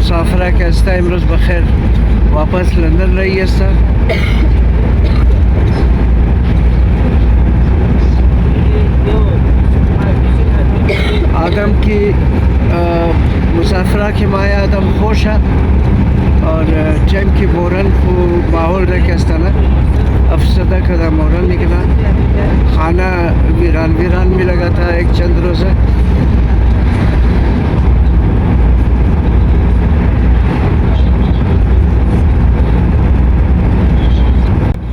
مسافره که است امروز بخیر واپس لندن رही است. आदम की मुसाफरा के माया आदम खुश है और जम की मोरन को माहौल रखस्ताना अफसदा कदा मोरन निकला खाना वीरान वीरान में लगा था एक चंद रोज़ा.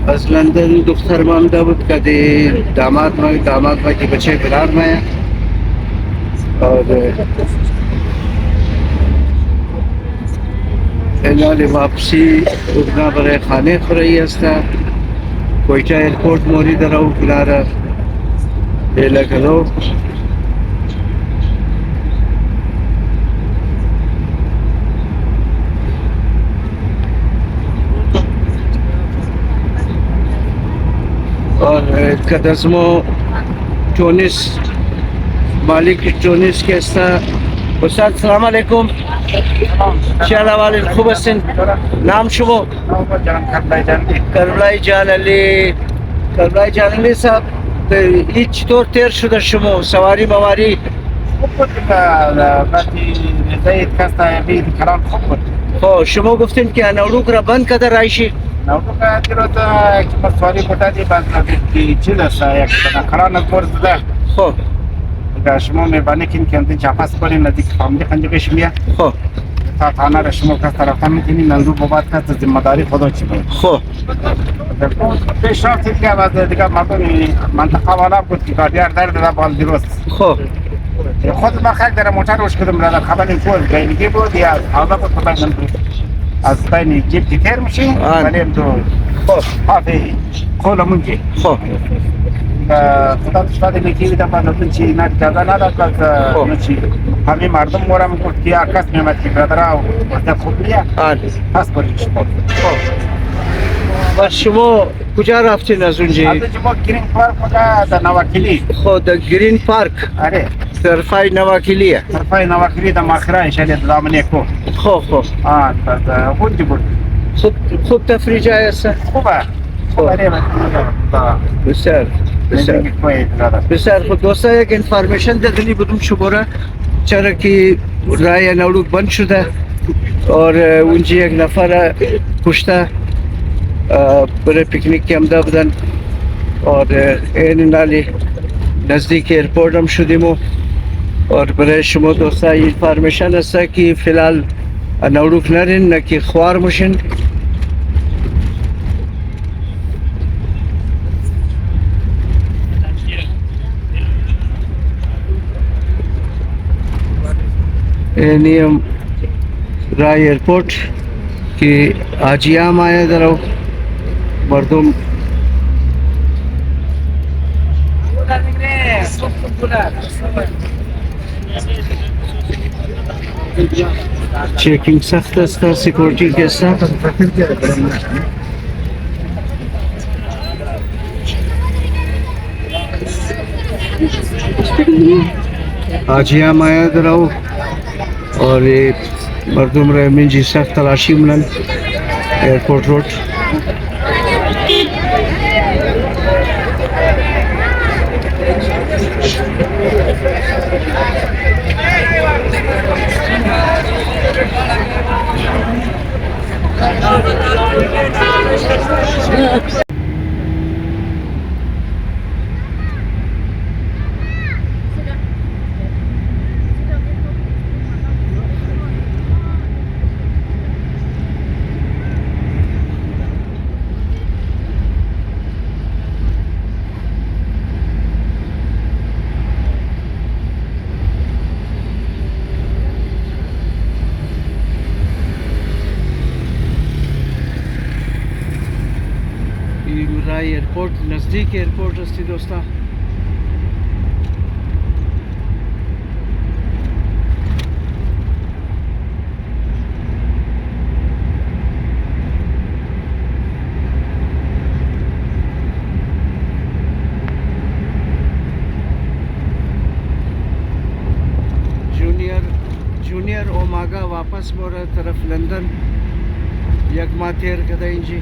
از لندن دختر مانده بود که داماد ما که بچه برار مایا और इन्होंने वापसी उतना बड़े खाने खुराई हस्ता कोयटा एयरपोर्ट मोरी दराऊ किनारा बेला करो और कदस्मो टूनिस मालिक टूनिस के उस्ताद सलाम अलैकुम शाला वाले खूब हसन नाम शुभो करबलाई जान अली साहब तो हिच तो तेर शुदा शुमो सवारी मवारी हो शुमो गुफ्तिन क्या नवडूक را बंद कदर रायशी نوروز دیروز که مسوالی بودی باز کی چیز یک خران کورس ده خو که شما میبینید که اینکه جاپاس کنید نزدیک فامیلی خنجرش میاد خو تا خانه را شما که طرفا میتونید نندو بابات که ذمہ داری خودت چی بود خو پیشرفت که باز دیگه مردم منطقه والا بود که گاډیار در بال دیروز خو خود ما خاک در موتور روش کدوم را خبر این کول گیلگی بود یا آزاد بود خدای من از بین جیب تیر میشی ولی تو خافی خودمون کی خو خدا شاید میگی دیدم من نمی‌دونم چی نه جدا نداشت نچی همین مردم مورم گفت که آکاس میامد که برادر وقت خوبیه پس بریش بود و شما کجا رفتین از اونجا؟ از شما گرین پارک در نواکلی خود گرین پارک آره طرفای نواکلیه طرفای نواکلی در ماخرای شهر دامنه کو خو خو پس اونجا بود خوب تفریح جای است خوبه خوبه بسیار بسیار خود دوستا یک انفارمیشن دادنی بودم شماره چرا که رای نوروز بند شده اور اونجا یک نفر کشته برای پیکنیک که آمده بودن اور این نالی نزدیک ایرپورت هم شدیم اور برای شما دوستا این انفارمیشن است که فیلحال نوروز نرین نه که خوار مشین نیم رای ایرپورت که آجیام آیا درو مردم چیکینگ سخت است سکیوریتی के साथ آجیام آیا درو और ये मरदुम रहमीन जी सख्त तलाशी मिलन एयरपोर्ट रोड رای ایرپورت نزدیک ایرپورت هستی دوستا जूनियर ओमेगा वापस मोरा तरफ लंदन यकमा तेर कदाई जी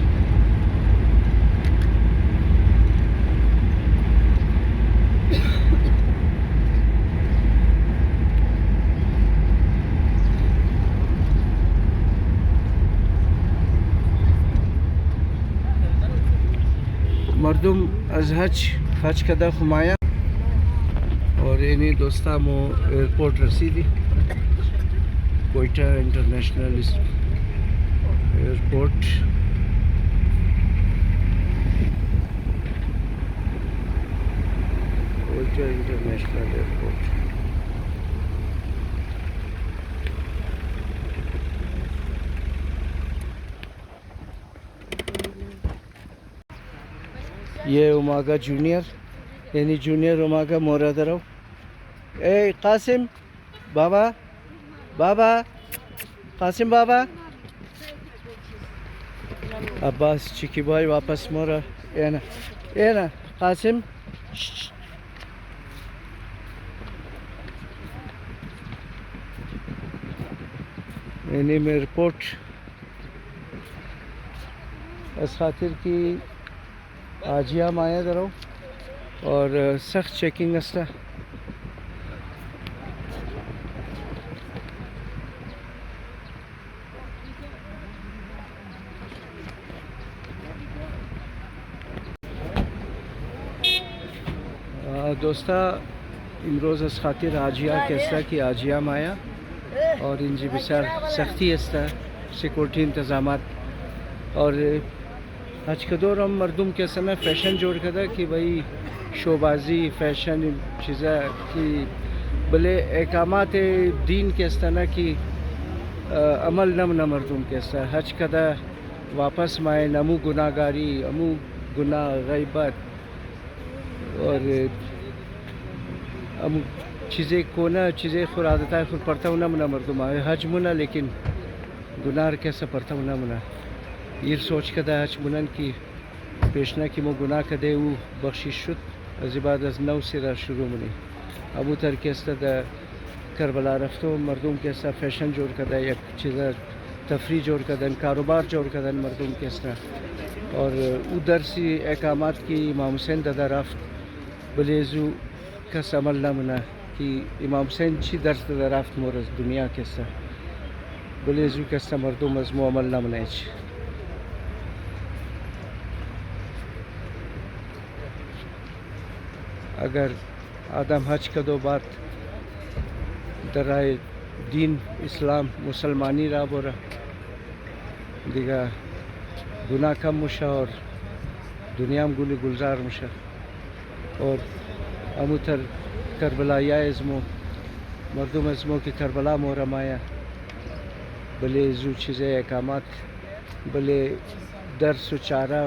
मर्दुम अज हज कदा खुमाया और इन्हीं दोस्ता मो एयरपोर्ट रसीदी Quetta international airport Quetta international airport ये उमागा जूनियर यानी जूनियर उमागा मोरादराव ए कासिम बाबा बाबा कासिम बाबा अब्बास चिकी भाई वापस मोरा ए ना कासिम यानी में रिपोर्ट इस खातिर की आजिया माया दरो और सख्त चेकिंग अस्ता दोस्ता इमरोज़ इस खातिर आजिया कैसा कि आजिया माया और इंजी बिसार सख्ती अस्ता सिक्योरिटी इंतज़ामात और आज के दौर हम मर्दुम के समय फैशन जोड़ कदा कि भाई शोबाजी फैशन चीज़ा कि भले एकामात दीन के ना कि अमल नम न मर्दुम के हज कदा वापस माए नमू गुनाहगारी अमू गुनाह गैबत और अमू चीज़ें को ना चीज़ें खुद आदत है खुद पढ़ता हूँ ना मना मर्दुम आए हज मुना लेकिन गुनाह कैसा पढ़ता हूँ ना मना ये सोच कदा हज मुनन की पेशना की मो गुनाह कदे वो बख्शिश शुद अजिबाद अज नौ सिरा शुरू मनी अबू तर के करबला रफ्तो मर्दुम के सा फैशन जोड़ कदा एक चीज़ा तफरी जोड़ कदन कारोबार जोड़ कदन मर्दुम के और उधर से एकामात की इमाम हुसैन ददा रफ्त बलेजू कस अमल न मना कि इमाम हुसैन छी दर्स ददा रफ्त मोरस दुनिया के सा बलेजू कस मर्दुम अजमो अमल न मनाए अगर आदम हज का दो बात दराए दीन इस्लाम मुसलमानी रा बोरा दिगा गुनाह कम मुशा और दुनिया में गुली गुलजार मुशा और अमुतर करबला या इज़मो मर्दुम इज़मो की करबला मोरा माया भले जू चीज़ें एकामात भले दर्स व चारा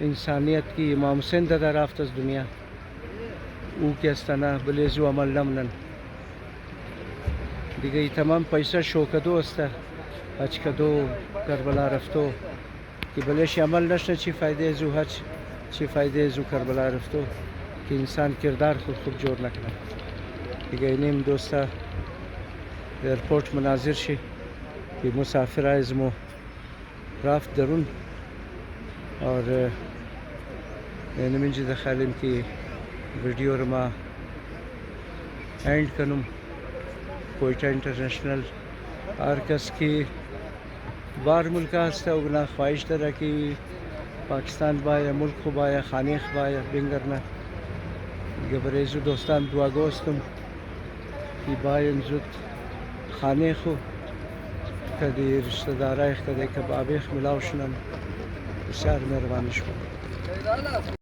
इंसानियत की इमाम हुसैन ददा राफ्तस दुनिया ऊ के अस्तना भले जू अमल नमनन दिगे तमाम पैसा शो कदो अस्ता हज कदो करबला रफ्तो कि भले अमल नशने ची फ़ायदे जू हज ची फ़ायदे जू करबला रफ्तो कि इंसान किरदार खुद खुद जोड़ नकना दिगे नेम दोस्ता एयरपोर्ट मनाजिर शे कि मुसाफिर इज़मो राफ्त दरुन और नमिंजी दखालिम की वीडियो रमा एंड कनुम कोयटा इंटरनेशनल आरकस की बार मुल्का हस्ता उगना ख्वाहिश तरह की पाकिस्तान बाया मुल्क बाया खाने बाया बिंगरना गबरेजू दोस्तान दुआ गोस्तुम कि बायन जुत खाने खो कदी रिश्तेदार कदे कबाब मिलावशनम बसार मेहरबानी शुक्र